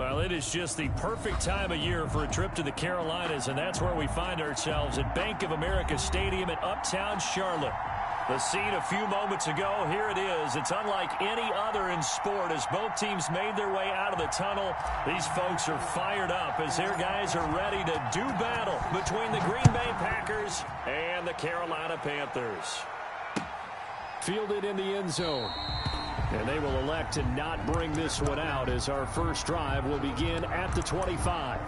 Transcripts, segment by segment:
Well, it is just the perfect time of year for a trip to the Carolinas, and that's where we find ourselves at Bank of America Stadium in Uptown Charlotte. The scene a few moments ago, here it is. It's unlike any other in sport as both teams made their way out of the tunnel. These folks are fired up as their guys are ready to do battle between the Green Bay Packers and the Carolina Panthers. Fielded in the end zone. And they will elect to not bring this one out as our first drive will begin at the 25.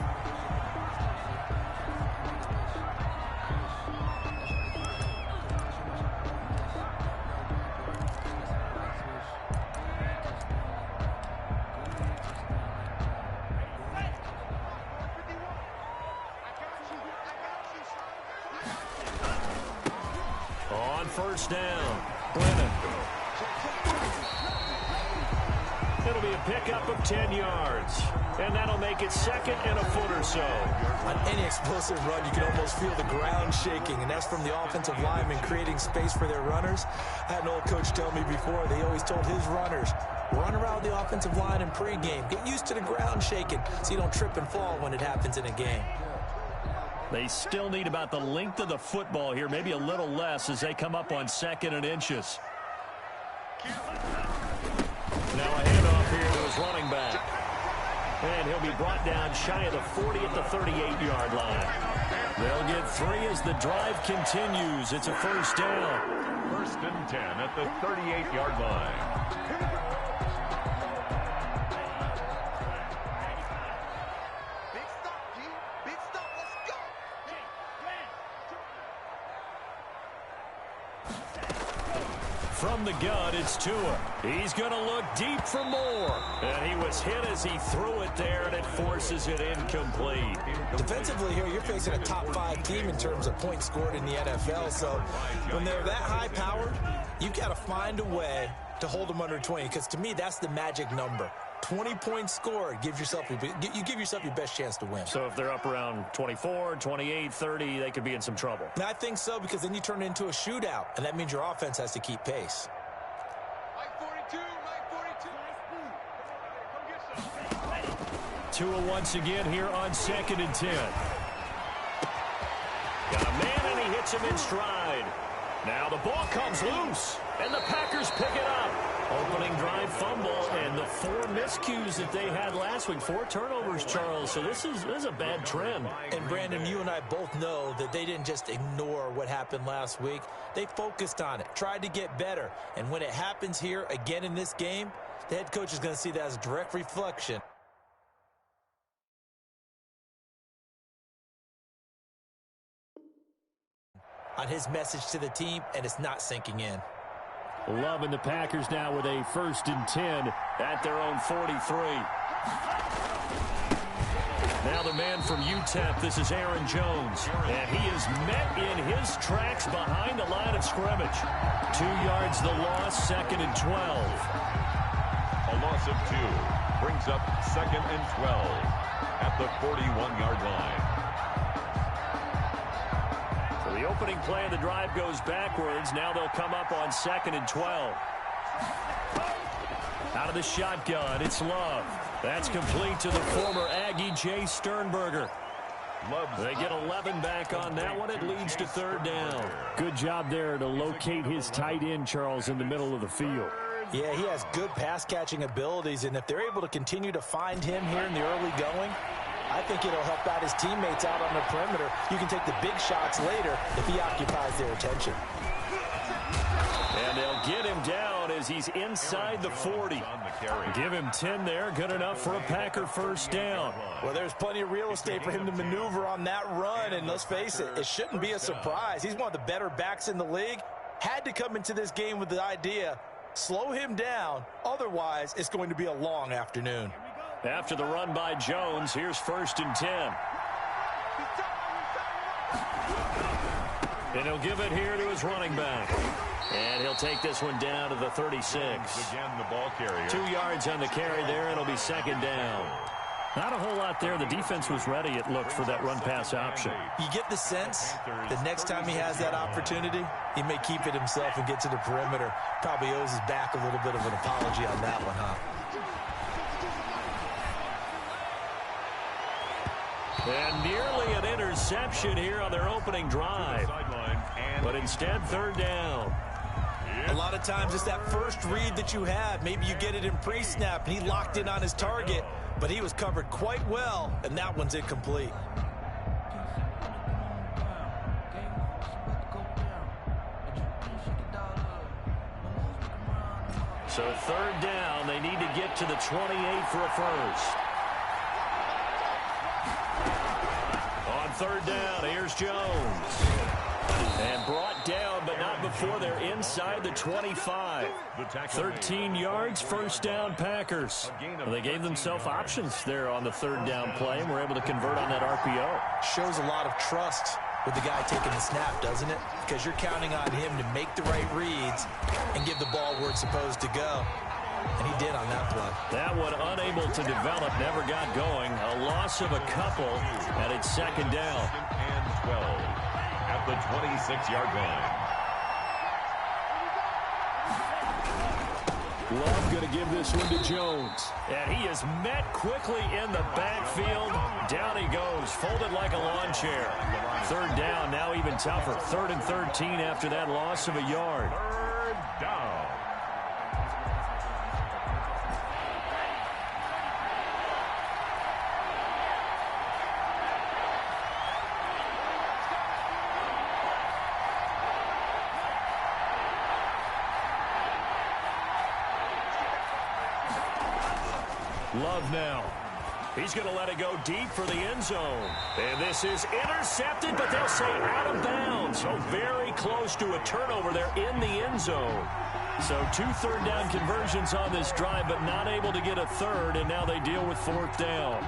On first down, Brennan. It'll be a pickup of 10 yards, and that'll make it second and a foot or so. On any explosive run, you can almost feel the ground shaking, and that's from the offensive linemen creating space for their runners. I had an old coach tell me before, they always told his runners, run around the offensive line in pregame. Get used to the ground shaking so you don't trip and fall when it happens in a game. They still need about the length of the football here, maybe a little less as they come up on second and inches. Now a handoff here to his running back. And he'll be brought down shy of the 40 at the 38-yard line. They'll get 3 as the drive continues. It's a first down. First and 10 at the 38-yard line. From the gun, it's Tua. He's going to look deep for more. And he was hit as he threw it there, and it forces it incomplete. Defensively here, you're facing a top-5 team in terms of points scored in the NFL. So when they're that high-powered, you've got to find a way to hold them under 20. Because to me, that's the magic number. 20 points scored, you give yourself your best chance to win. So if they're up around 24, 28, 30, they could be in some trouble. And I think so, because then you turn it into a shootout, and that means your offense has to keep pace. Tua once again here on second and 10. Got a man, and he hits him in stride. Now the ball comes loose, and the Packers pick it up. Opening drive fumble, and the 4 miscues that they had last week. 4 turnovers, Charles. So this is a bad trend. And, Brandon, you and I both know that they didn't just ignore what happened last week. They focused on it, tried to get better. And when it happens here again in this game, the head coach is going to see that as a direct reflection on his message to the team, and it's not sinking in. Loving the Packers now with a first and 10 at their own 43. Now the man from UTEP, this is Aaron Jones. And he is met in his tracks behind the line of scrimmage. 2 yards the loss, second and 12. A loss of 2 brings up second and 12 at the 41-yard line. The opening play of the drive goes backwards. Now they'll come up on second and 12. Out of the shotgun, it's Love. That's complete to the former Aggie, Jay Sternberger. They get 11 back on that one. It leads to third down. Good job there to locate his tight end, Charles, in the middle of the field. Yeah, he has good pass-catching abilities, and if they're able to continue to find him here in the early going, I think it'll help out his teammates out on the perimeter. You can take the big shots later if he occupies their attention. And they'll get him down as he's inside the 40. Give him 10 there. Good enough for a Packer first down. Well, there's plenty of real estate for him to maneuver on that run, and let's face it, it shouldn't be a surprise. He's one of the better backs in the league. Had to come into this game with the idea, slow him down, otherwise it's going to be a long afternoon. After the run by Jones, here's first and 10. And he'll give it here to his running back. And he'll take this one down to the 36. Again, the ball carrier. 2 yards on the carry there, and it'll be second down. Not a whole lot there. The defense was ready, it looked, for that run-pass option. You get the sense the next time he has that opportunity, he may keep it himself and get to the perimeter. Probably owes his back a little bit of an apology on that one, huh? And nearly an interception here on their opening drive. But instead, third down. A lot of times it's that first read that you have. Maybe you get it in pre-snap, and he locked in on his target, but he was covered quite well, and that one's incomplete. So third down, they need to get to the 28 for a first. On third down, here's Jones. And brought down, but not before they're inside the 25. 13 yards, first down, Packers. Well, they gave themselves options there on the third down play, and were able to convert on that RPO. Shows a lot of trust with the guy taking the snap, doesn't it? Because you're counting on him to make the right reads and give the ball where it's supposed to go. And he did on that play. That one unable to develop, never got going. A loss of a couple, and it's second down. And 12 at the 26-yard line. Love going to give this one to Jones. And he is met quickly in the backfield. Down he goes, folded like a lawn chair. Third down, now even tougher. 3rd and 13 after that loss of a yard. Third down. Love now. He's going to let it go deep for the end zone. And this is intercepted, but they'll say out of bounds. So very close to a turnover there in the end zone. So 2 third down conversions on this drive, but not able to get a third, and now they deal with fourth down.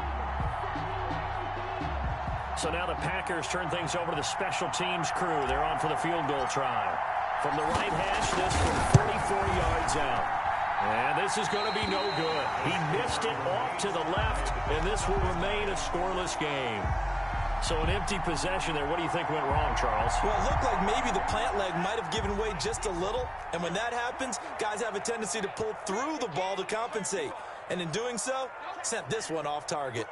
So now the Packers turn things over to the special teams crew. They're on for the field goal try. From the right hash, this from 44 yards out. And this is going to be no good. He missed it off to the left, and this will remain a scoreless game. So an empty possession there. What do you think went wrong, Charles? Well, it looked like maybe the plant leg might have given way just a little. And when that happens, guys have a tendency to pull through the ball to compensate. And in doing so, sent this one off target.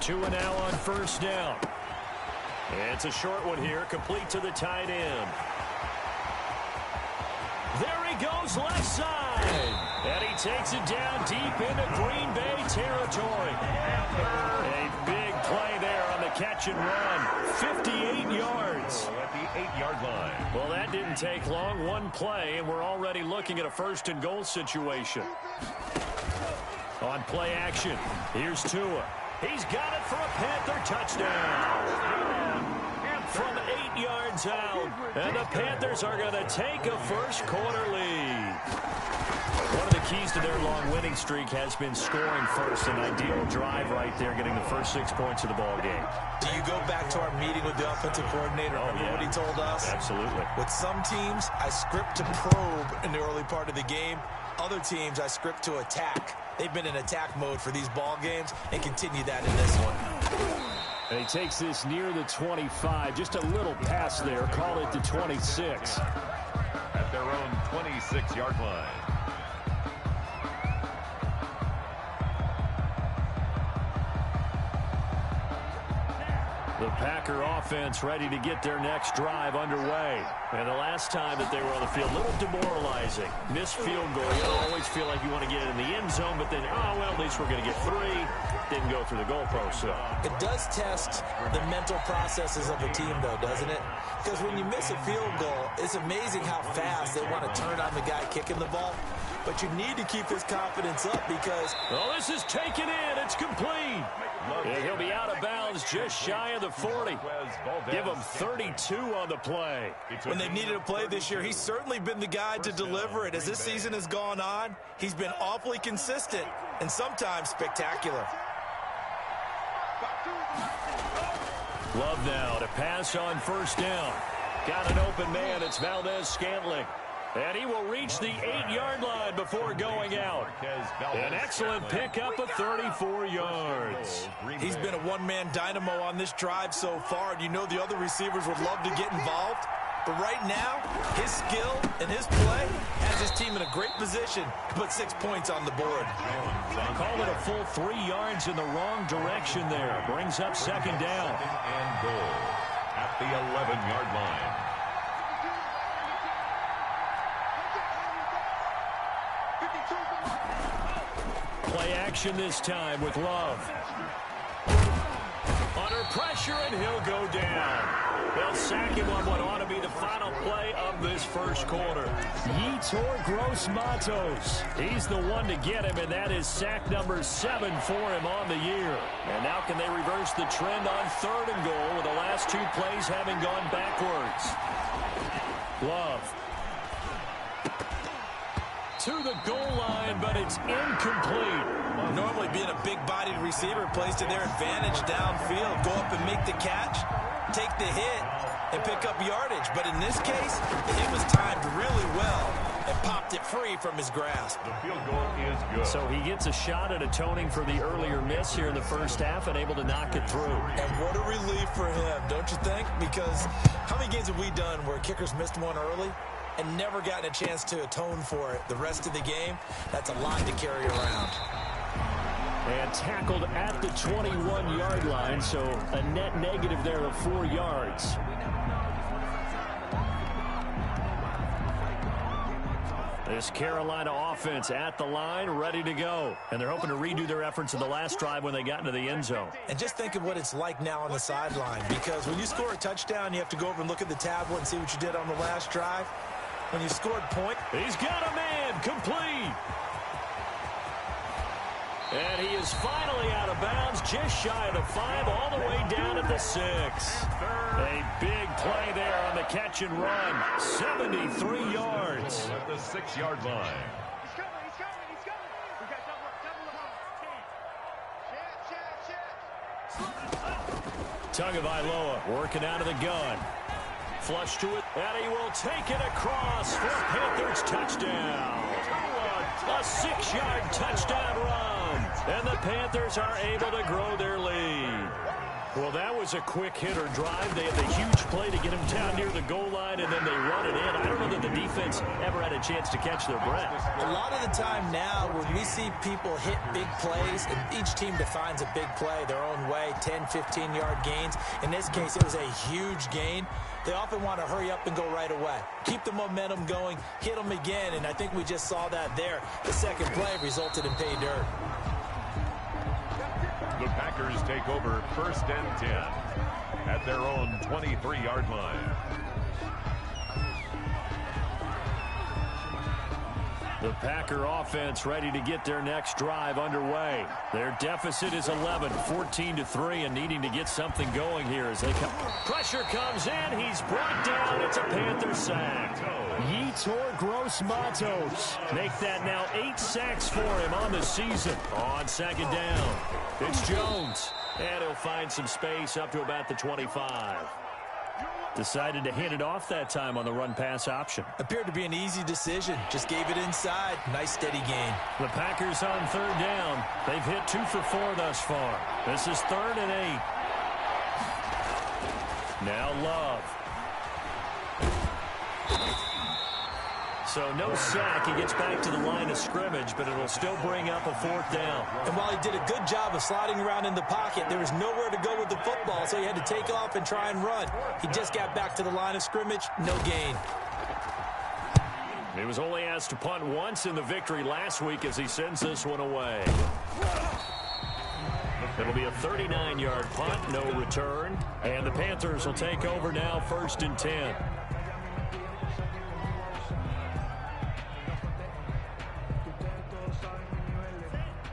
2 and now on first down. And it's a short one here, complete to the tight end. There he goes, left side. And he takes it down deep into Green Bay territory. A big play there on the catch and run. 58 yards. At the 8-yard line. Well, that didn't take long. One play, and we're already looking at a first and goal situation. On play action, here's Tua. He's got it for a Panther touchdown. From 8 yards out. And the Panthers are going to take a first-quarter lead. One of the keys to their long winning streak has been scoring first. An ideal drive right there, getting the first 6 points of the ball game. Do you go back to our meeting with the offensive coordinator? Remember what he told us? Absolutely. With some teams, I script to probe in the early part of the game. Other teams, I script to attack. They've been in attack mode for these ball games and continue that in this one. And he takes this near the 25. Just a little pass there. Call it the 26. At their own 26-yard line. The Packer offense ready to get their next drive underway. And the last time that they were on the field, a little demoralizing. Missed field goal. You always feel like you want to get it in the end zone, but then, oh, well, at least we're going to get 3. Didn't go through the goalpost, so. It does test the mental processes of a team, though, doesn't it? Because when you miss a field goal, it's amazing how fast they want to turn on the guy kicking the ball. But you need to keep his confidence up because... Oh, this is taken in. It's complete. And he'll be out of bounds just shy of the 40. Give him 32 on the play. When they've needed a play this year, he's certainly been the guy to deliver it. As this season has gone on, he's been awfully consistent and sometimes spectacular. Love now to pass on first down. Got an open man. It's Valdez-Scantling. And he will reach the 8-yard line before going out. An excellent pickup of 34 yards. He's been a one-man dynamo on this drive so far. And you know the other receivers would love to get involved. But right now, his skill and his play has his team in a great position to put 6 points on the board. Call it a full 3 yards in the wrong direction there. Brings up second down. And goal at the 11-yard line. Play action this time with Love. Under pressure, and he'll go down. They'll sack him on what ought to be the final play of this first quarter. Yetur Gross-Matos. He's the one to get him, and that is sack number 7 for him on the year. And now can they reverse the trend on 3rd and goal with the last 2 plays having gone backwards? Love. To the goal line, but it's incomplete. Normally being a big-bodied receiver plays to their advantage downfield. Go up and make the catch, take the hit, and pick up yardage. But in this case, the hit was timed really well and popped it free from his grasp. The field goal is good. So he gets a shot at atoning for the earlier miss here in the first half and able to knock it through. And what a relief for him, don't you think? Because how many games have we done where kickers missed one early and never gotten a chance to atone for it the rest of the game? That's a lot to carry around. And tackled at the 21-yard line, so a net negative there of 4 yards. This Carolina offense at the line, ready to go. And they're hoping to redo their efforts in the last drive when they got into the end zone. And just think of what it's like now on the sideline, because when you score a touchdown, you have to go over and look at the tablet and see what you did on the last drive. When you scored point, he's got a man, complete. And he is finally out of bounds, just shy of the 5, all the way down at the 6. A big play there on the catch and run. 73 yards. At the 6-yard line. He's coming. We got double. Tagovailoa working out of the gun. Flush to it, and he will take it across for a Panthers touchdown. A 6-yard touchdown run. And the Panthers are able to grow their lead. Well, that was a quick hitter drive. They had the huge play to get him down near the goal line, and then they run it in. I don't know that the defense ever had a chance to catch their breath. A lot of the time now when we see people hit big plays, and each team defines a big play their own way, 10, 15-yard gains. In this case, it was a huge gain. They often want to hurry up and go right away. Keep the momentum going, hit them again, and I think we just saw that there. The second play resulted in pay dirt. The Packers take over 1st and 10 at their own 23-yard line. The Packer offense ready to get their next drive underway. Their deficit is 11, 14-3, and needing to get something going here as they come. Pressure comes in. He's brought down. It's a Panther sack. Yetur Gross-Matos make that now 8 sacks for him on the season. On second down, it's Jones, and he'll find some space up to about the 25. Decided to hand it off that time on the run-pass option. Appeared to be an easy decision. Just gave it inside. Nice steady gain. The Packers on 3rd down. They've hit 2 for 4 thus far. This is 3rd and 8. Now Love. So no sack. He gets back to the line of scrimmage, but it'll still bring up a 4th down. And while he did a good job of sliding around in the pocket, there was nowhere to go with the football, so he had to take off and try and run. He just got back to the line of scrimmage. No gain. He was only asked to punt once in the victory last week as he sends this one away. It'll be a 39-yard punt, no return. And the Panthers will take over now 1st and 10.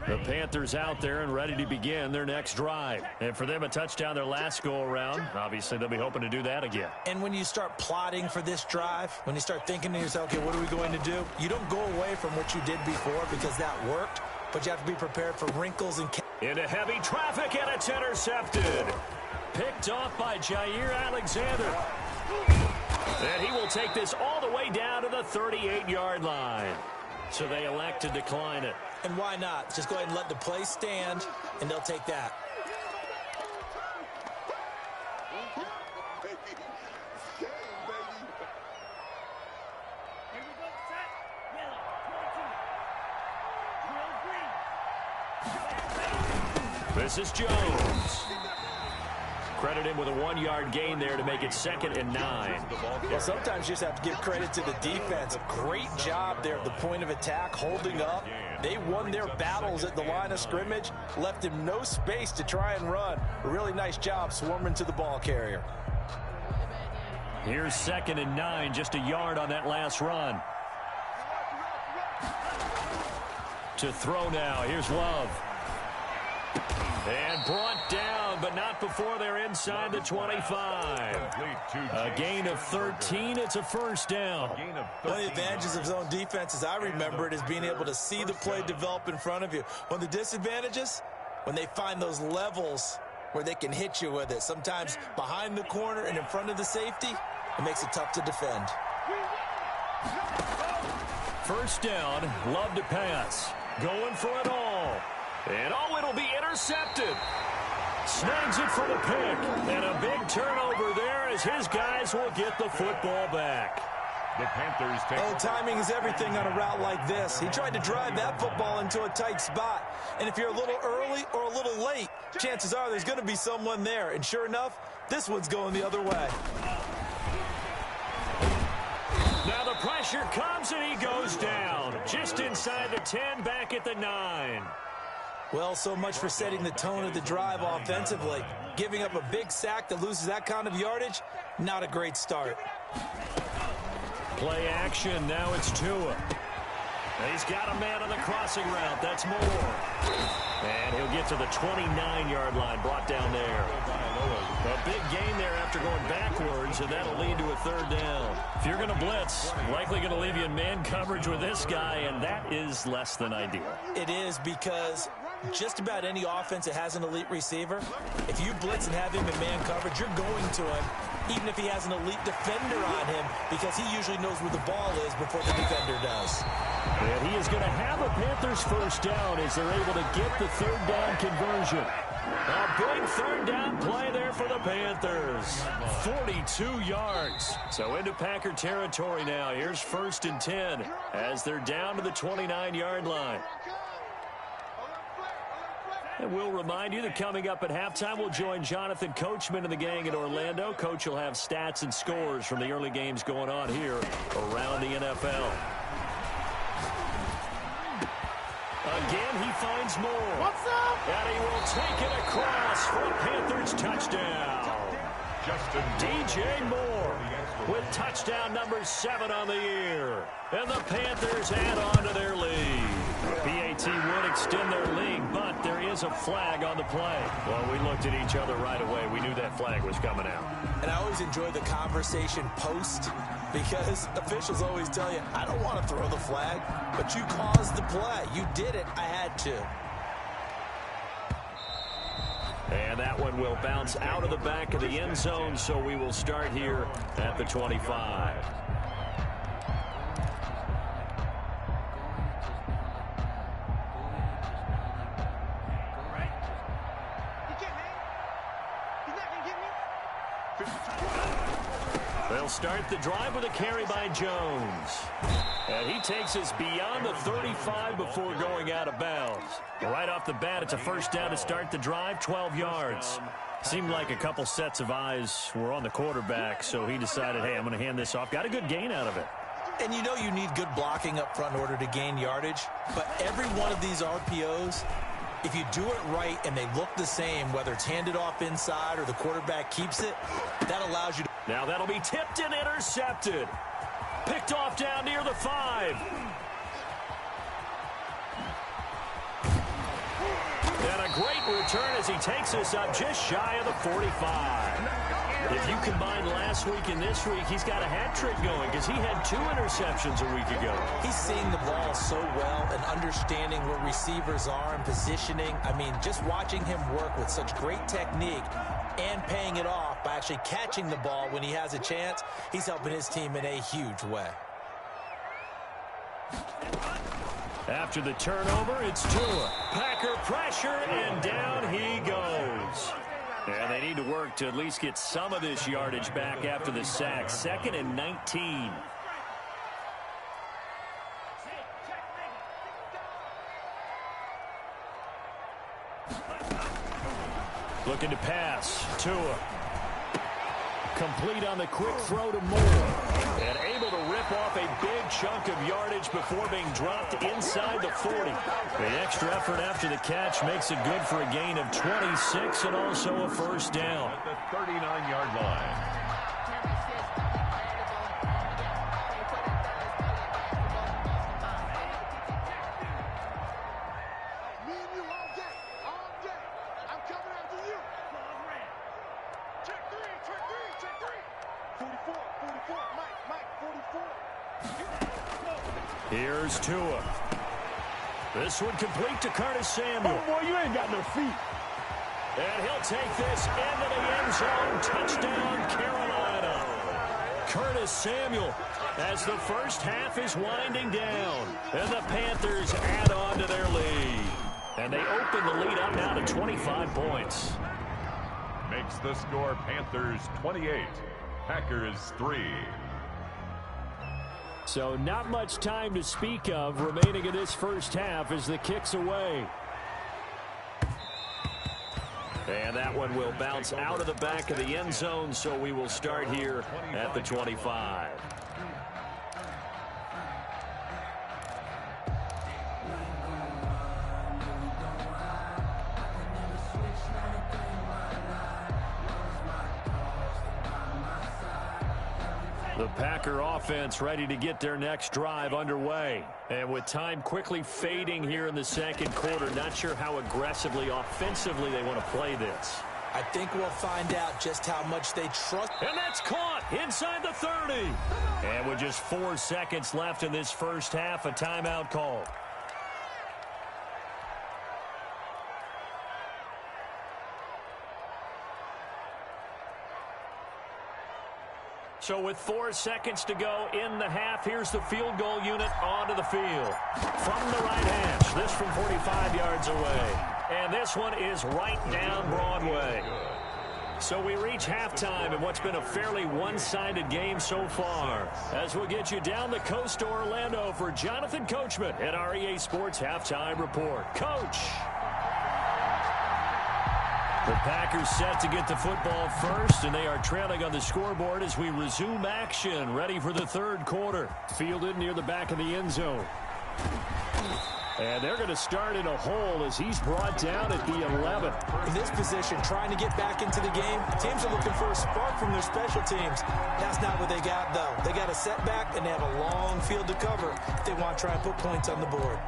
The Panthers out there and ready to begin their next drive. And for them, a touchdown their last go-around. Obviously, they'll be hoping to do that again. And when you start plotting for this drive, when you start thinking to yourself, okay, what are we going to do? You don't go away from what you did before because that worked, but you have to be prepared for wrinkles and... Into heavy traffic, and it's intercepted. Picked off by Jair Alexander. And he will take this all the way down to the 38-yard line. So they elect to decline it. And why not? Just go ahead and let the play stand, and they'll take that. This is Jones. Credit him with a 1-yard gain there to make it 2nd and 9. Well, sometimes you just have to give credit to the defense. Great job there at the point of attack, holding up. They won their battles at the line of scrimmage, left him no space to try and run. A really nice job swarming to the ball carrier. Here's 2nd and 9, just a yard on that last run. To throw now, here's Love. And brought down, but not before they're inside the 25. A gain of 13, it's a first down. One of the advantages of zone defense, as I remember it, is being able to see the play develop in front of you. One of the disadvantages, when they find those levels where they can hit you with it. Sometimes behind the corner and in front of the safety, it makes it tough to defend. First down, Love to pass. Going for it all. And it'll be intercepted. Snags it for the pick. And a big turnover there as his guys will get the football back. The Panthers take timing is everything on a route like this. He tried to drive that football into a tight spot. And if you're a little early or a little late, chances are there's going to be someone there. And sure enough, this one's going the other way. Now the pressure comes and he goes down. Just inside the 10, back at the 9. Well, so much for setting the tone of the drive offensively. Giving up a big sack that loses that kind of yardage, not a great start. Play action, now it's Tua. He's got a man on the crossing route, that's Moore. And he'll get to the 29-yard line, brought down there. A big gain there after going backwards, and that'll lead to a 3rd down. If you're going to blitz, likely going to leave you in man coverage with this guy, and that is less than ideal. It is, because just about any offense that has an elite receiver, if you blitz and have him in man coverage, you're going to him, even if he has an elite defender on him, because he usually knows where the ball is before the defender does. And he is going to have a Panthers first down as they're able to get the 3rd down conversion. A big 3rd down play there for the Panthers. 42 yards. So into Packer territory now. Here's 1st and 10 as they're down to the 29-yard line. And we'll remind you that coming up at halftime, we'll join Jonathan Coachman and the gang in Orlando. Coach will have stats and scores from the early games going on here around the NFL. Again, he finds Moore. What's up? And he will take it across for a Panthers touchdown. DJ Moore with touchdown number 7 on the year. And the Panthers add on to their lead. PAT would extend their lead, but there is a flag on the play. Well, we looked at each other right away. We knew that flag was coming out. And I always enjoy the conversation post, because officials always tell you, I don't want to throw the flag, but you caused the play. You did it. I had to. And that one will bounce out of the back of the end zone, so we will start here at the 25. They'll start the drive with a carry by Jones. And he takes us beyond the 35 before going out of bounds. Right off the bat, it's a first down to start the drive, 12 yards. Seemed like a couple sets of eyes were on the quarterback, so he decided, hey, I'm going to hand this off. Got a good gain out of it. And you know you need good blocking up front in order to gain yardage, but every one of these RPOs, if you do it right and they look the same, whether it's handed off inside or the quarterback keeps it, that allows you to... Now that'll be tipped and intercepted. Picked off down near the 5. And a great return as he takes us up just shy of the 45. If you combine last week and this week, he's got a hat trick going because he had 2 interceptions a week ago. He's seeing the ball so well and understanding where receivers are and positioning. I mean, just watching him work with such great technique and paying it off by actually catching the ball when he has a chance, he's helping his team in a huge way. After the turnover, it's Tua. Packer pressure, and down he goes. And they need to work to at least get some of this yardage back after the sack. 2nd and 19. Looking to pass. Tua. Complete on the quick throw to Moore. And able to rip off a big chunk of yardage before being dropped inside the 40. The extra effort after the catch makes it good for a gain of 26 and also a first down. At the 39-yard line. Here's Tua. This one complete to Curtis Samuel. Oh, boy, you ain't got no feet. And he'll take this into the end zone. Touchdown, Carolina. Curtis Samuel as the first half is winding down. And the Panthers add on to their lead. And they open the lead up now to 25 points. Makes the score Panthers 28, Packers 3. So not much time to speak of remaining in this first half as the kick's away. And that one will bounce out of the back of the end zone, so we will start here at the 25. The Packer offense ready to get their next drive underway. And with time quickly fading here in the second quarter, not sure how aggressively, offensively they want to play this. I think we'll find out just how much they trust. And that's caught inside the 30. And with just 4 seconds left in this first half, a timeout call. So with 4 seconds to go in the half, here's the field goal unit onto the field. From the right hash, this from 45 yards away. And this one is right down Broadway. So we reach halftime in what's been a fairly one-sided game so far. As we'll get you down the coast to Orlando for Jonathan Coachman at our EA Sports Halftime Report. Coach! The Packers set to get the football first, and they are trailing on the scoreboard as we resume action, ready for the third quarter. Fielded near the back of the end zone. And they're going to start in a hole as he's brought down at the 11. In this position, trying to get back into the game, teams are looking for a spark from their special teams. That's not what they got, though. They got a setback, and they have a long field to cover if they want to try and put points on the board.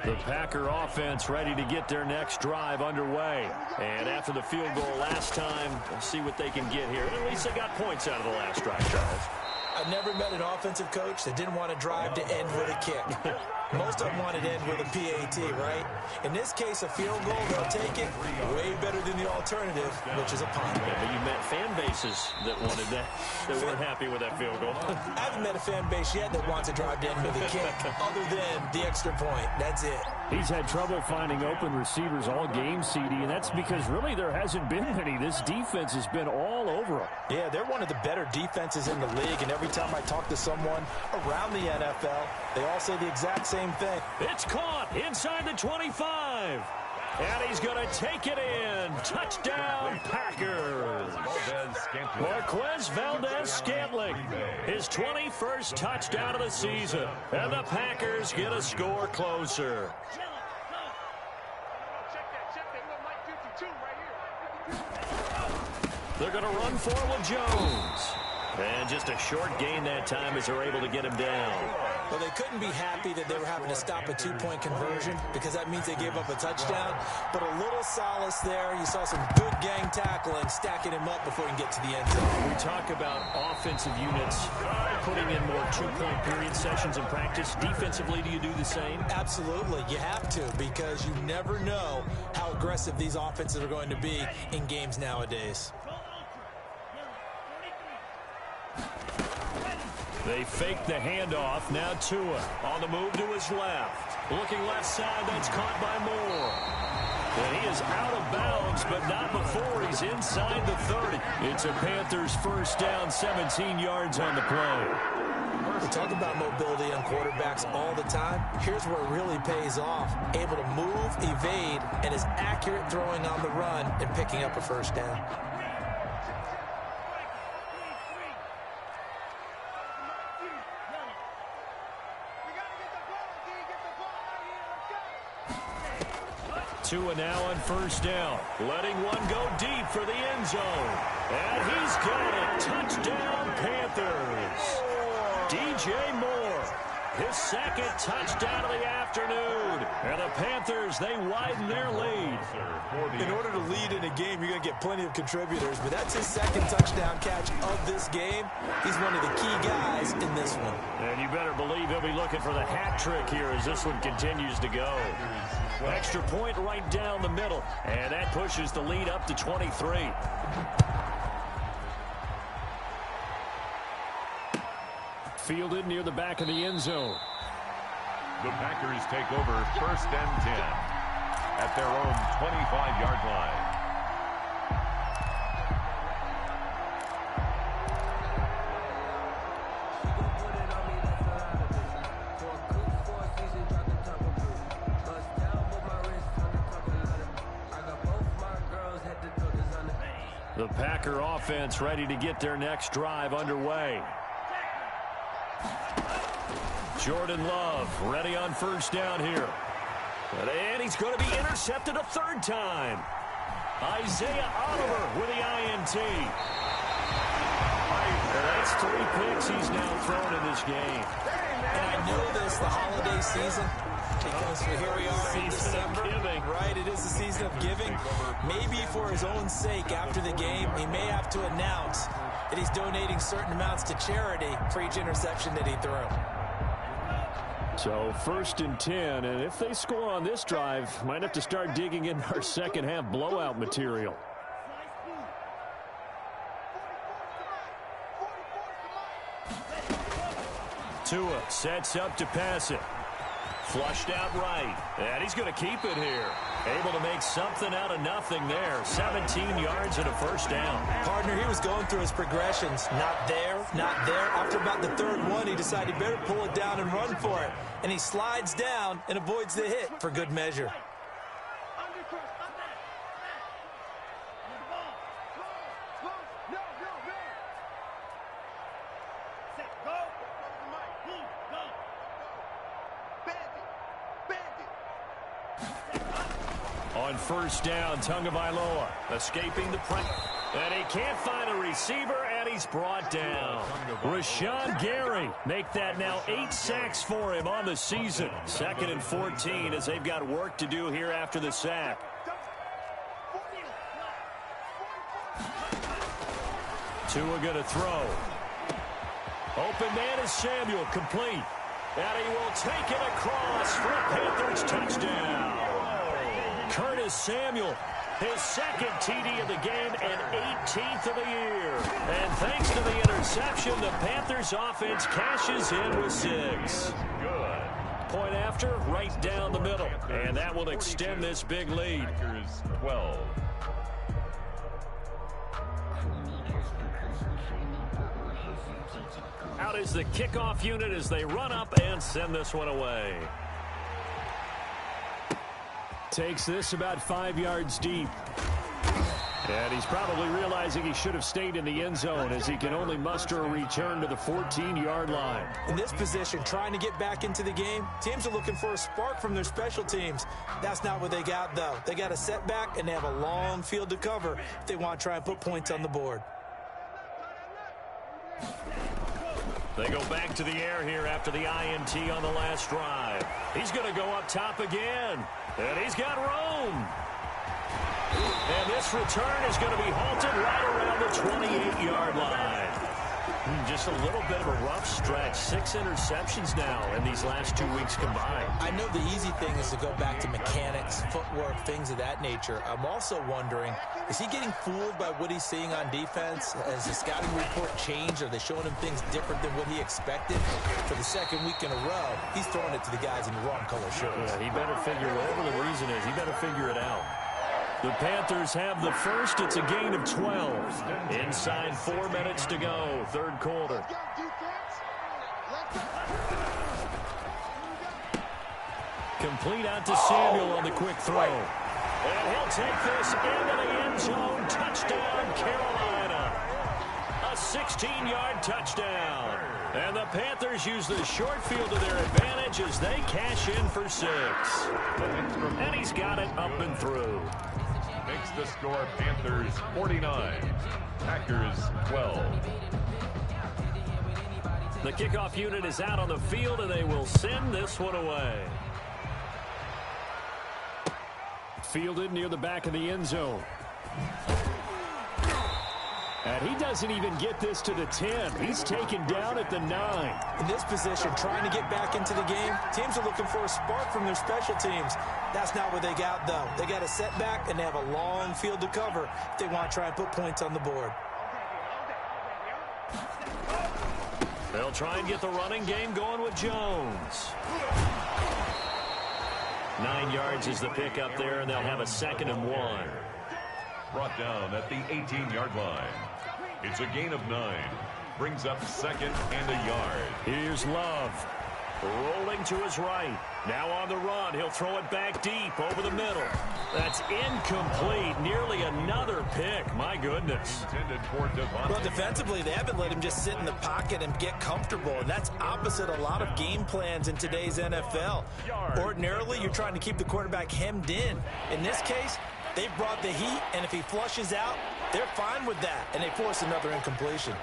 The Packer offense ready to get their next drive underway. And after the field goal last time, we'll see what they can get here. At least they got points out of the last drive, Charles. I've never met an offensive coach that didn't want to drive to end with a kick. Most of them wanted to end with a PAT, right? In this case, a field goal, they'll take it way better than the alternative, which is a punt. Yeah, but you met fan bases that wanted that weren't happy with that field goal. I haven't met a fan base yet that wants to drive to end with a kick, other than the extra point. That's it. He's had trouble finding open receivers all game, CD, and that's because really there hasn't been many. This defense has been all over them. Yeah, they're one of the better defenses in the league, and every time I talk to someone around the NFL, they all say the exact same thing. It's caught inside the 25. And he's going to take it in. Touchdown, Packers. Marquez Valdez-Scantling, his 21st touchdown of the season. And the Packers get a score closer. They're going to run forward Jones. And just a short gain that time as they're able to get him down. Well, they couldn't be happy that they were having to stop a two-point conversion because that means they gave up a touchdown. But a little solace there. You saw some good gang tackling, stacking him up before he can get to the end zone. We talk about offensive units putting in more two-point period sessions in practice. Defensively, do you do the same? Absolutely. You have to because you never know how aggressive these offenses are going to be in games nowadays. They fake the handoff. Now Tua on the move to his left. Looking left side. That's caught by Moore. And he is out of bounds, but not before he's inside the 30. It's a Panthers first down, 17 yards on the play. We talk about mobility on quarterbacks all the time. Here's where it really pays off. Able to move, evade, and is accurate throwing on the run and picking up a first down. Tua now on first down, letting one go deep for the end zone. And he's got it. Touchdown, Panthers. DJ Moore, his second touchdown of the afternoon. And the Panthers, they widen their lead. In order to lead in a game, you're going to get plenty of contributors, but that's his second touchdown catch of this game. He's one of the key guys in this one. And you better believe he'll be looking for the hat trick here as this one continues to go. Extra point right down the middle, and that pushes the lead up to 23. Fielded near the back of the end zone. The Packers take over first and 10 at their own 25-yard line. The Packer offense ready to get their next drive underway. Jordan Love ready on first down here. And he's going to be intercepted a third time. Isaiah Oliver with the INT. That's 3 picks he's now thrown in this game. And I know this, the holiday season, because here we are in December, right? It is the season of giving. Maybe for his own sake after the game, he may have to announce that he's donating certain amounts to charity for each interception that he threw. So first and 10, and if they score on this drive, might have to start digging in our second half blowout material. Tua sets up to pass it. Flushed out right, and he's going to keep it here. Able to make something out of nothing there. 17 yards and a first down. Partner, he was going through his progressions. Not there, not there. After about the third one, he decided he better pull it down and run for it. And he slides down and avoids the hit for good measure. On first down, Tagovailoa escaping the pressure. And he can't find a receiver, and he's brought down. Rashawn Gary make that now 8 sacks for him on the season. 2nd and 14 as they've got work to do here after the sack. Tua going to throw. Open man is Samuel, complete. And he will take it across for a Panthers touchdown. Curtis Samuel, his second TD of the game and 18th of the year. And thanks to the interception, the Panthers offense cashes in with 6. Good. Point after, right down the middle. And that will extend this big lead. Packers 12. Out is the kickoff unit as they run up and send this one away. Takes this about 5 yards deep. And he's probably realizing he should have stayed in the end zone as he can only muster a return to the 14-yard line. In this position, trying to get back into the game, teams are looking for a spark from their special teams. That's not what they got, though. They got a setback, and they have a long field to cover if they want to try and put points on the board. They go back to the air here after the INT on the last drive. He's going to go up top again. And he's got room. And this return is going to be halted right around the 28-yard line. Just a little bit of a rough stretch. 6 interceptions now in these last 2 weeks combined. I know the easy thing is to go back to mechanics, footwork, things of that nature. I'm also wondering, is he getting fooled by what he's seeing on defense? Has the scouting report changed? Are they showing him things different than what he expected? For the second week in a row, he's throwing it to the guys in the wrong color shirts. Yeah, he better figure, whatever the reason is, he better figure it out. The Panthers have the first. It's a gain of 12. Inside 4 minutes to go, third quarter. Complete out to Samuel on the quick throw. And he'll take this into the end zone. Touchdown, Carolina. A 16-yard touchdown. And the Panthers use the short field to their advantage as they cash in for 6. And he's got it up and through. Makes the score Panthers 49, Packers 12. The kickoff unit is out on the field, and they will send this one away. Fielded near the back of the end zone. And he doesn't even get this to the 10. He's taken down at the 9. In this position, trying to get back into the game, teams are looking for a spark from their special teams. That's not what they got, though. They got a setback, and they have a long field to cover if they want to try and put points on the board. They'll try and get the running game going with Jones. 9 yards is the pickup there, and they'll have a 2nd and 1. Brought down at the 18-yard line. It's a gain of 9. Brings up 2nd and a yard. Here's Love. Rolling to his right. Now on the run. He'll throw it back deep over the middle. That's incomplete. Nearly another pick. My goodness. Intended for Devontae. Well, defensively, they haven't let him just sit in the pocket and get comfortable, and that's opposite a lot of game plans in today's NFL. Ordinarily, you're trying to keep the quarterback hemmed in. In this case, they've brought the heat, and if he flushes out, they're fine with that, and they force another incompletion.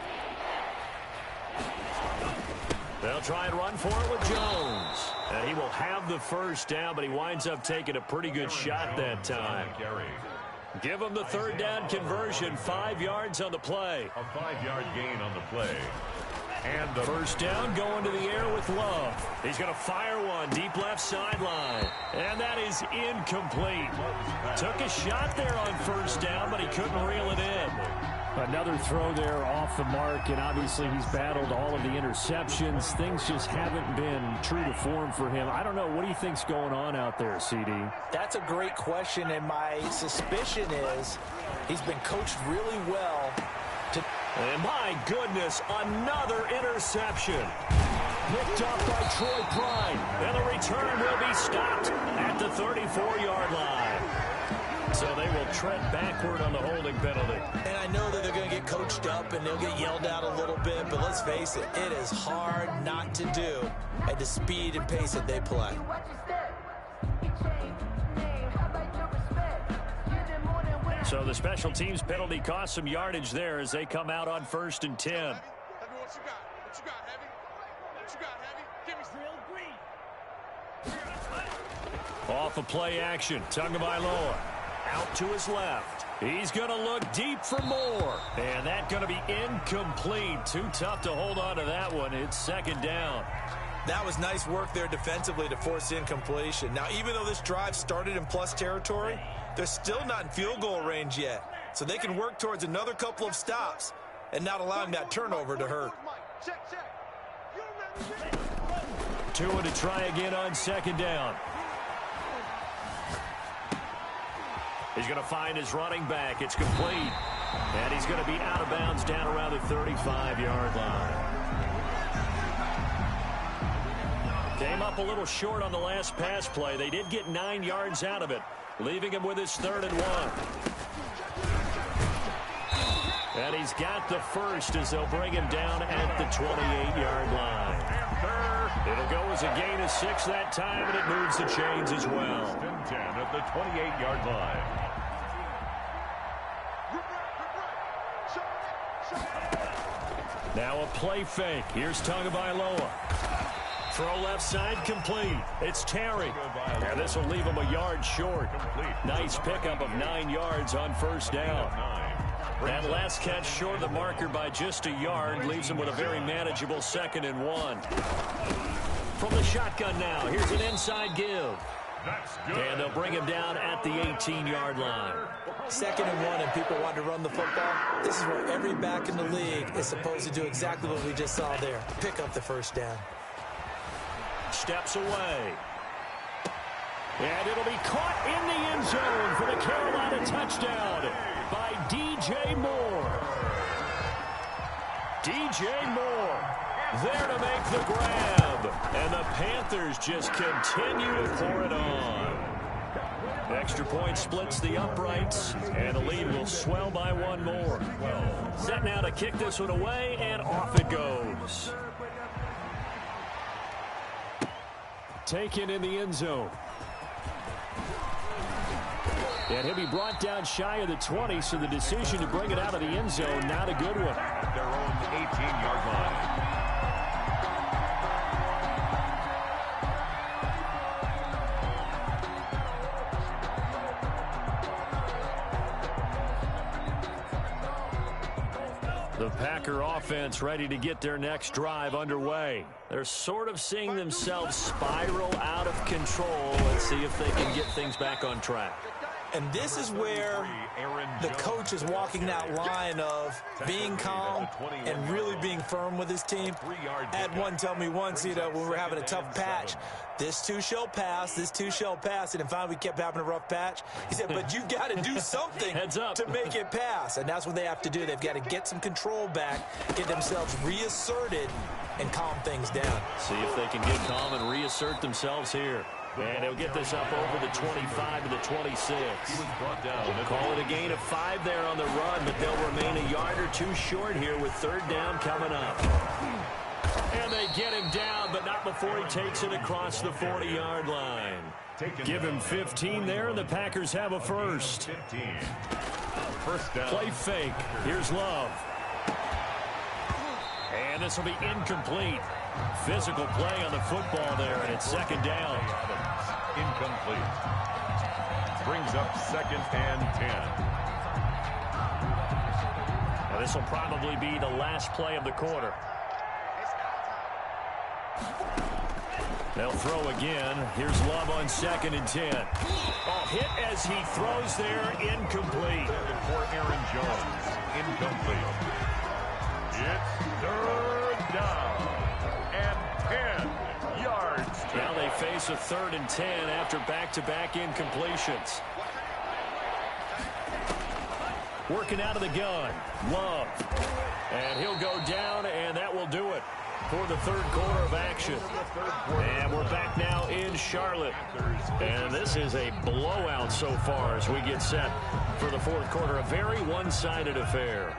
They'll try and run for it with Jones. And he will have the first down, but he winds up taking a pretty good shot that time. Give him the third down conversion. 5 yards on the play. A 5-yard gain on the play. And the first down going to the air with Love. He's going to fire one deep left sideline. And that is incomplete. Took a shot there on first down, but he couldn't reel it in. Another throw there off the mark, and obviously he's battled all of the interceptions. Things just haven't been true to form for him. I don't know. What do you think's going on out there, CD? That's a great question, and my suspicion is he's been coached really well. And my goodness, another interception. Picked off by Troy Pride. And the return will be stopped at the 34-yard line. So they will tread backward on the holding penalty. And I know that they're going to get coached up and they'll get yelled at a little bit, but let's face it, it is hard not to do at the speed and pace that they play. So the special teams penalty cost some yardage there as they come out on 1st and 10. Heavy, what you got? What you got, Heavy? What you got, Heavy? Give me real green. Off of play action, Tagovailoa out to his left. He's going to look deep for more. And that's going to be incomplete. Too tough to hold on to that one. It's 2nd down. That was nice work there defensively to force incompletion. Now, even though this drive started in plus territory, they're still not in field goal range yet. So they can work towards another couple of stops and not allowing that turnover to hurt. Tua to try again on 2nd down. He's going to find his running back. It's complete. And he's going to be out of bounds down around the 35-yard line. Came up a little short on the last pass play. They did get 9 yards out of it, leaving him with his 3rd and 1. And he's got the first as they'll bring him down at the 28-yard line. It'll go as a gain of 6 that time, and it moves the chains as well. 10 at the 28-yard line. Now a play fake. Here's Tagovailoa. Throw left side complete. It's Terry. And this will leave him a yard short. Nice pickup of 9 yards on 1st down. That last catch short of the marker by just a yard leaves him with a very manageable 2nd and 1. From the shotgun now, here's an inside give. And they'll bring him down at the 18-yard line. 2nd and 1 and people want to run the football. This is where every back in the league is supposed to do exactly what we just saw there. Pick up the first down. Steps away. And it'll be caught in the end DJ Moore there to make the grab. And the Panthers just continue to pour it on. Extra point splits the uprights, and the lead will swell by one more. Set now to kick this one away, and off it goes. Taken in the end zone. And he'll be brought down shy of the 20, so the decision to bring it out of the end zone, not a good one. At their own 18-yard line. The Packer offense ready to get their next drive underway. They're sort of seeing themselves spiral out of control. Let's see if they can get things back on track. And this is where the coach is walking that line of being calm and really being firm with his team. I had one tell me once, when we were having a tough patch, this too shall pass, this too shall pass. And finally we kept having a rough patch. He said, but you've got to do something to make it pass. And that's what they have to do. They've got to get some control back, get themselves reasserted, and calm things down. See if they can get calm and reassert themselves here. And he'll get this up over the 25 to the 26. Call it a gain of 5 there on the run, but they'll remain a yard or two short here with third down coming up. And they get him down, but not before he takes it across the 40-yard line. Give him 15 there, and the Packers have a first. First down. Play fake. Here's Love. And this will be incomplete. Physical play on the football there, and it's second down. Incomplete. Brings up second and 10. Now this will probably be the last play of the quarter. They'll throw again. Here's Love on second and 10. Hit as he throws there, incomplete. For Aaron Jones, incomplete. It's third down and 10 yards. Now they face a third and 10 after back-to-back incompletions. Working out of the gun, Love. And he'll go down, and that will do it for the third quarter of action. And we're back now in Charlotte. And this is a blowout so far as we get set for the fourth quarter. A very one-sided affair.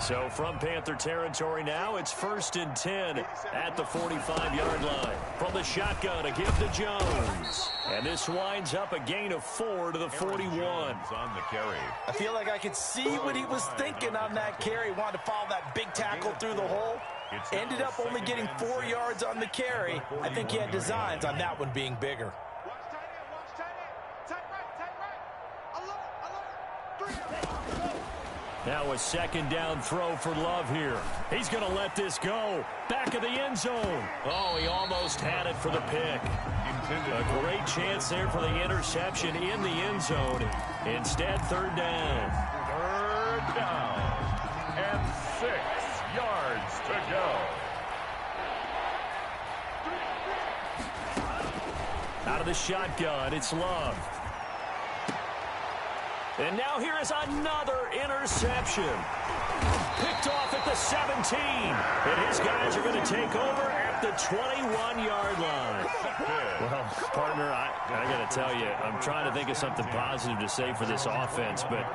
So from Panther territory now, it's first and 10 at the 45-yard line. From the shotgun, a give to Jones. And this winds up a gain of 4 to the 41. On the carry. I feel like I could see what he was thinking on that carry. Wanted to follow that big tackle through the hole. Ended up only getting 4 yards on the carry. I think he had designs on that one being bigger. Now a second down throw for Love here. He's going to let this go. Back of the end zone. Oh, he almost had it for the pick. A great chance there for the interception in the end zone. Instead, third down. Third down and 6 yards to go. Out of the shotgun, it's Love. And now here is another interception. Picked off at the 17. And his guys are going to take over at the 21-yard line. Well, partner, I got to tell you, I'm trying to think of something positive to say for this offense, but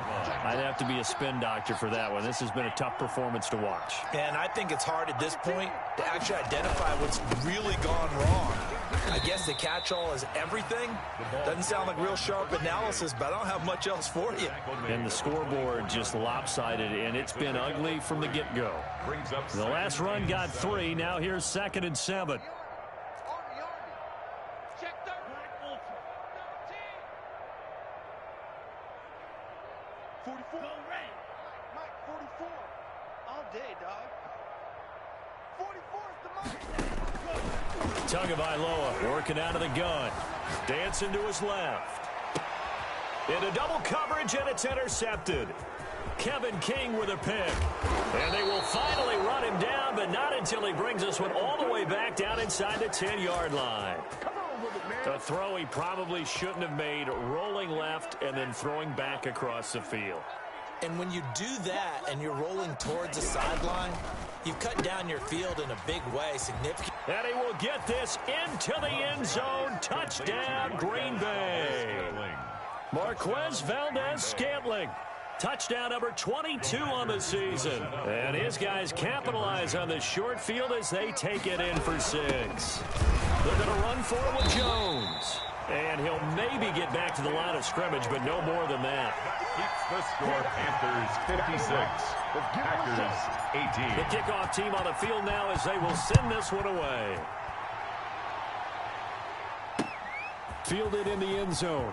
I'd have to be a spin doctor for that one. This has been a tough performance to watch. And I think it's hard at this point to actually identify what's really gone wrong. I guess the catch-all is everything. Doesn't sound like real sharp analysis, but I don't have much else for you. And the scoreboard just lopsided, and it's been ugly from the get-go. The last run got 3. Now here's second and 7. Tagovailoa working out of the gun. Dancing to his left. Into double coverage, and it's intercepted. Kevin King with a pick. And they will finally run him down, but not until he brings this one all the way back down inside the 10-yard line. A throw he probably shouldn't have made, rolling left and then throwing back across the field. And when you do that and you're rolling towards the sideline, you've cut down your field in a big way, significant. And he will get this into the end zone. Touchdown, Green Bay. Marquez Valdez-Scantling. Touchdown number 22 on the season. And his guys capitalize on the short field as they take it in for 6. They're going to run for it with Jones. And he'll maybe get back to the line of scrimmage, but no more than that. Keeps the score. Panthers 56. Packers 18. The kickoff team on the field now as they will send this one away. Fielded in the end zone.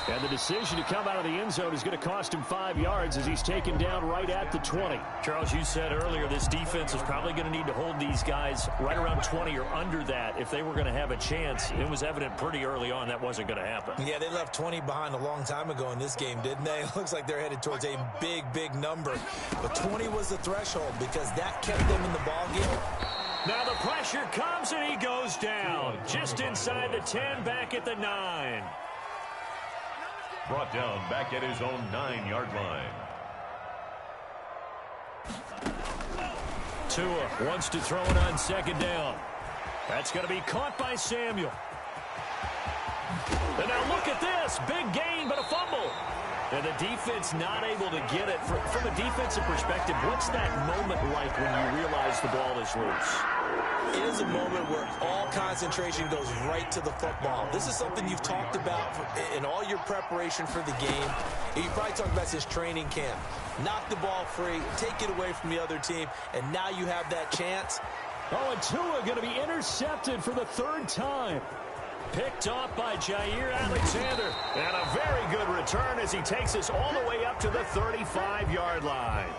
And the decision to come out of the end zone is going to cost him 5 yards as he's taken down right at the 20. Charles, you said earlier this defense is probably going to need to hold these guys right around 20 or under that if they were going to have a chance. It was evident pretty early on that wasn't going to happen. Yeah, they left 20 behind a long time ago in this game, didn't they? It looks like they're headed towards a big, big number. But 20 was the threshold because that kept them in the ballgame. Now the pressure comes and he goes down. Just inside the 10, back at the 9. Brought down back at his own 9-yard line. Tua wants to throw it on second down. That's going to be caught by Samuel. And now look at this. Big gain, but a fumble. And the defense not able to get it. From a defensive perspective, what's that moment like when you realize the ball is loose? It is a moment where all concentration goes right to the football. This is something you've talked about in all your preparation for the game. You probably talked about since training camp. Knock the ball free, take it away from the other team, and now you have that chance. Oh, and Tua going to be intercepted for the 3rd time. Picked off by Jair Alexander. And a very good return as he takes us all the way up to the 35-yard line.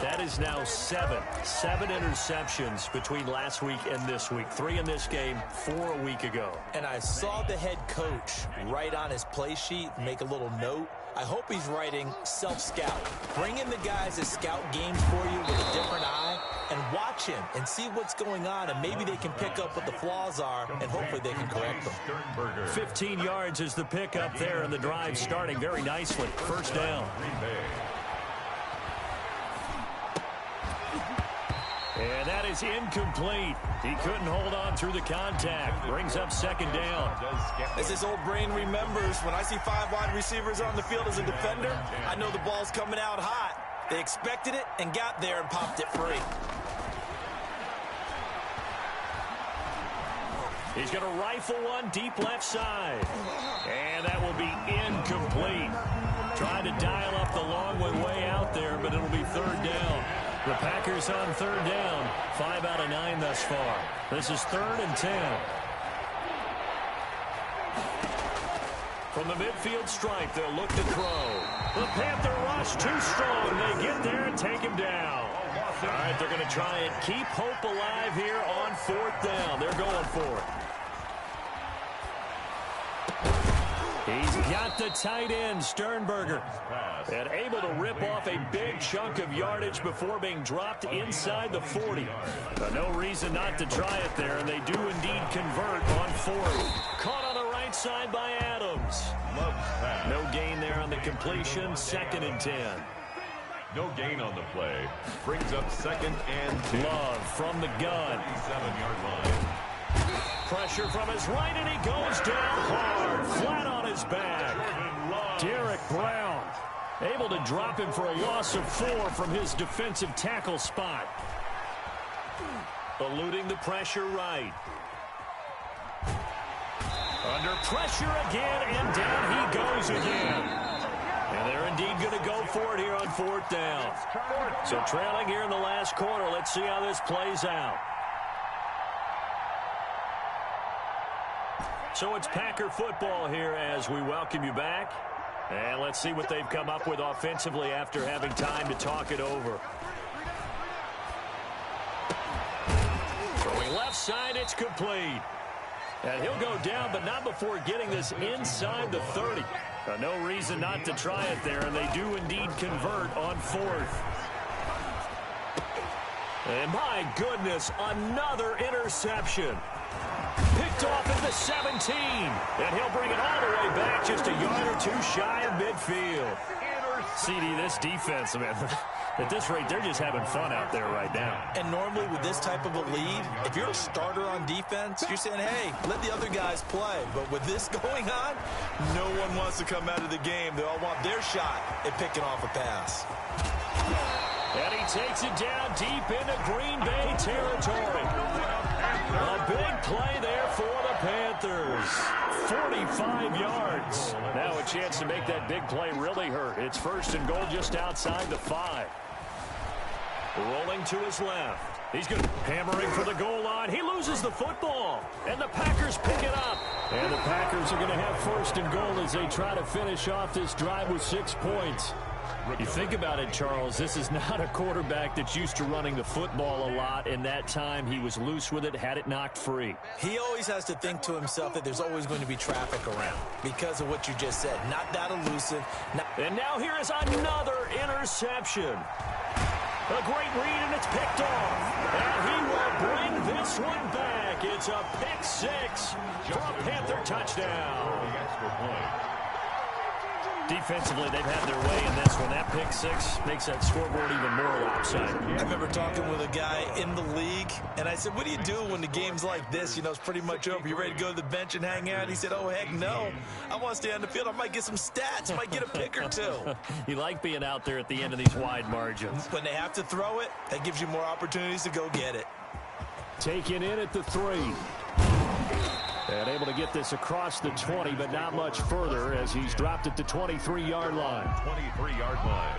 That is now 7 interceptions between last week and this week. 3 in this game, 4 a week ago. And I saw the head coach write on his play sheet, make a little note. I hope he's writing self-scout. Bring in the guys that scout games for you with a different eye and watch him and see what's going on, and maybe they can pick up what the flaws are, and hopefully they can correct them. 15 yards is the pickup there, and the drive starting very nicely. 1st down. And that is incomplete. He couldn't hold on through the contact. Brings up 2nd down. As his old brain remembers, when I see 5 wide receivers on the field as a defender, I know the ball's coming out hot. They expected it and got there and popped it free. He's going to rifle one deep left side. And that will be incomplete. Tried to dial up the long one way out there, but it'll be 3rd down. The Packers on 3rd down. 5 out of 9 thus far. This is 3rd and 10. From the midfield stripe, they'll look to throw. The Panther rush too strong. They get there and take him down. All right, they're going to try and keep hope alive here on 4th down. They're going for it. He's got the tight end, Sternberger, and able to rip off a big chunk of yardage before being dropped inside the 40. But no reason not to try it there, and they do indeed convert on 4th. Caught on the right side by Adams. No gain there on the completion, 2nd and 10. No gain on the play. Brings up 2nd and 10. Love from the gun. 7-yard line. Pressure from his right, and he goes down hard, flat on his back. Derek Brown able to drop him for a loss of 4 from his defensive tackle spot. Eluding the pressure right. Under pressure again, and down he goes again. And they're indeed going to go for it here on 4th down. So trailing here in the last quarter. Let's see how this plays out. So it's Packer football here as we welcome you back. And let's see what they've come up with offensively after having time to talk it over. Throwing left side, it's complete. And he'll go down, but not before getting this inside the 30. No reason not to try it there, and they do indeed convert on 4th. And my goodness, another interception. Picked picked off at the 17. And he'll bring it all the way back just a yard or two shy of midfield. CD, this defense, man, at this rate, they're just having fun out there right now. And normally with this type of a lead, if you're a starter on defense, you're saying, hey, let the other guys play. But with this going on, no one wants to come out of the game. They all want their shot at picking off a pass. And he takes it down deep into Green Bay territory. A big play there for the Panthers. 45 yards. Now a chance to make that big play really hurt. It's first and goal just outside the 5. Rolling to his left. He's good. Hammering for the goal line. He loses the football. And the Packers pick it up. And the Packers are going to have first and goal as they try to finish off this drive with 6 points. You think about it, Charles, this is not a quarterback that's used to running the football a lot, and that time he was loose with it, had it knocked free. He always has to think to himself that there's always going to be traffic around because of what you just said. Not that elusive. And now here is another interception. A great read, and it's picked off. And he will bring this one back. It's a pick 6 for a Panther touchdown. Defensively, they've had their way in this one. That pick 6 makes that scoreboard even more lopsided. I remember talking with a guy in the league, and I said, what do you do when the game's like this? You know, it's pretty much over. You ready to go to the bench and hang out? He said, oh, heck no. I want to stay on the field. I might get some stats. I might get a pick or two. You like being out there at the end of these wide margins. When they have to throw it, that gives you more opportunities to go get it. Taken in at the 3. And able to get this across the 20, but not much further as he's dropped at the 23-yard line. 23-yard line.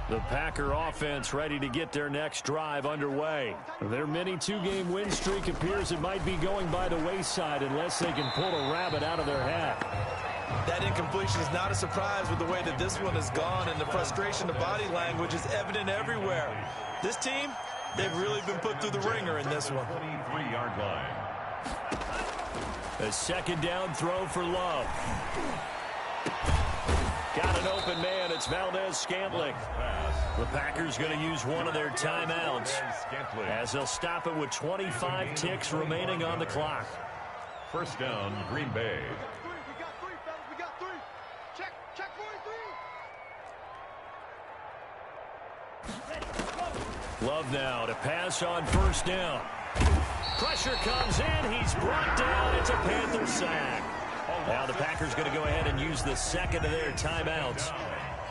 The Packer offense ready to get their next drive underway. Their mini 2-game win streak appears it might be going by the wayside unless they can pull a rabbit out of their hat. That incompletion is not a surprise with the way that this one has gone, and the frustration, the body language is evident everywhere. This team, they've really been put through the ringer in this one. 23-yard line. A second down throw for Love. Got an open man. It's Valdez-Scantling. The Packers going to use one of their timeouts as they'll stop it with 25 ticks remaining on the clock. First down, Green Bay. We got 3, fellas. We got 3. Check 43. Love now to pass on first down. Pressure comes in. He's brought down. It's a Panther sack. Now the Packers going to go ahead and use the second of their timeouts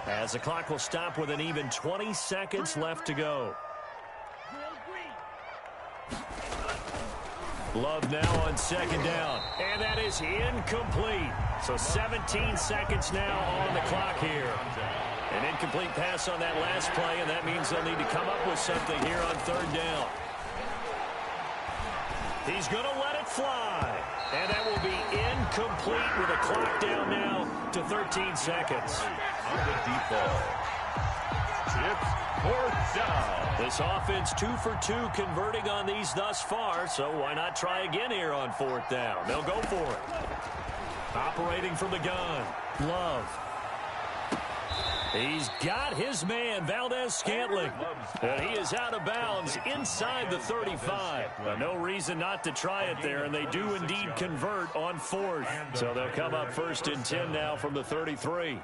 as the clock will stop with an even 20 seconds left to go. Love now on second down. And that is incomplete. So 17 seconds now on the clock here. An incomplete pass on that last play, and that means they'll need to come up with something here on third down. He's going to let it fly. And that will be incomplete with a clock down now to 13 seconds. On the deep ball. It's fourth down. This offense 2 for 2 converting on these thus far, so why not try again here on fourth down? They'll go for it. Operating from the gun. Love. He's got his man, Valdez-Scantling. And he is out of bounds inside the 35. No reason not to try it there, and they do indeed convert on fourth. So they'll come up first and 10 now from the 33.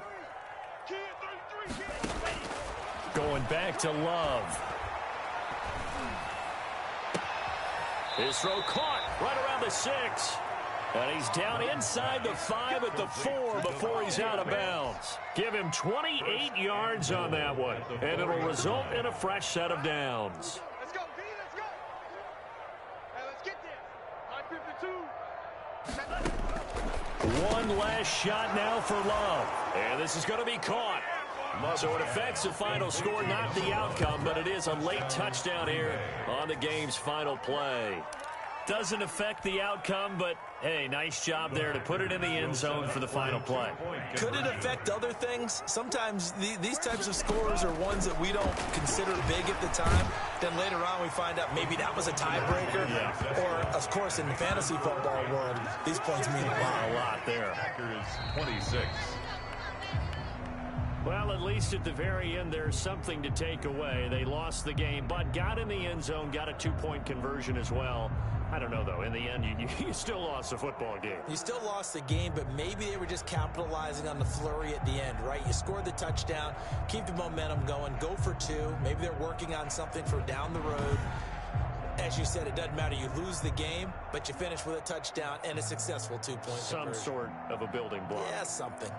Going back to Love. His throw caught right around the 6. And he's down inside the 5 at the 4 before he's out of bounds. Give him 28 yards on that one. And it'll result in a fresh set of downs. Let's go, B, let's go. Hey, let's get there. 5:52. One last shot now for Love. And this is going to be caught. So it affects the final score, not the outcome, but it is a late touchdown here on the game's final play. Doesn't affect the outcome, but, hey, nice job there to put it in the end zone for the final play. Could it affect other things? Sometimes these types of scores are ones that we don't consider big at the time. Then later on we find out maybe that was a tiebreaker. Yeah. Or, of course, in the fantasy football world, these points mean a lot there. Packers 26. Well, at least at the very end, there's something to take away. They lost the game, but got in the end zone, got a 2-point conversion as well. I don't know, though. In the end, you still lost the football game. You still lost the game, but maybe they were just capitalizing on the flurry at the end, right? You scored the touchdown, keep the momentum going, go for 2. Maybe they're working on something for down the road. As you said, it doesn't matter. You lose the game, but you finish with a touchdown and a successful 2-point Some conversion. sort of a building block. Yeah, something.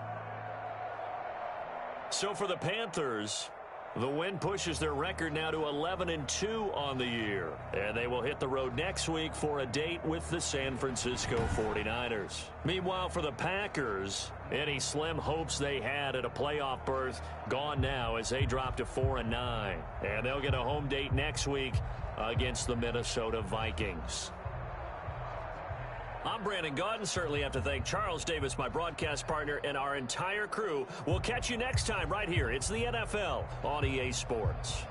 So for the Panthers, the win pushes their record now to 11-2 on the year. And they will hit the road next week for a date with the San Francisco 49ers. Meanwhile, for the Packers, any slim hopes they had at a playoff berth gone now as they drop to 4-9. And they'll get a home date next week against the Minnesota Vikings. I'm Brandon Gaudin. Certainly have to thank Charles Davis, my broadcast partner, and our entire crew. We'll catch you next time right here. It's the NFL on EA Sports.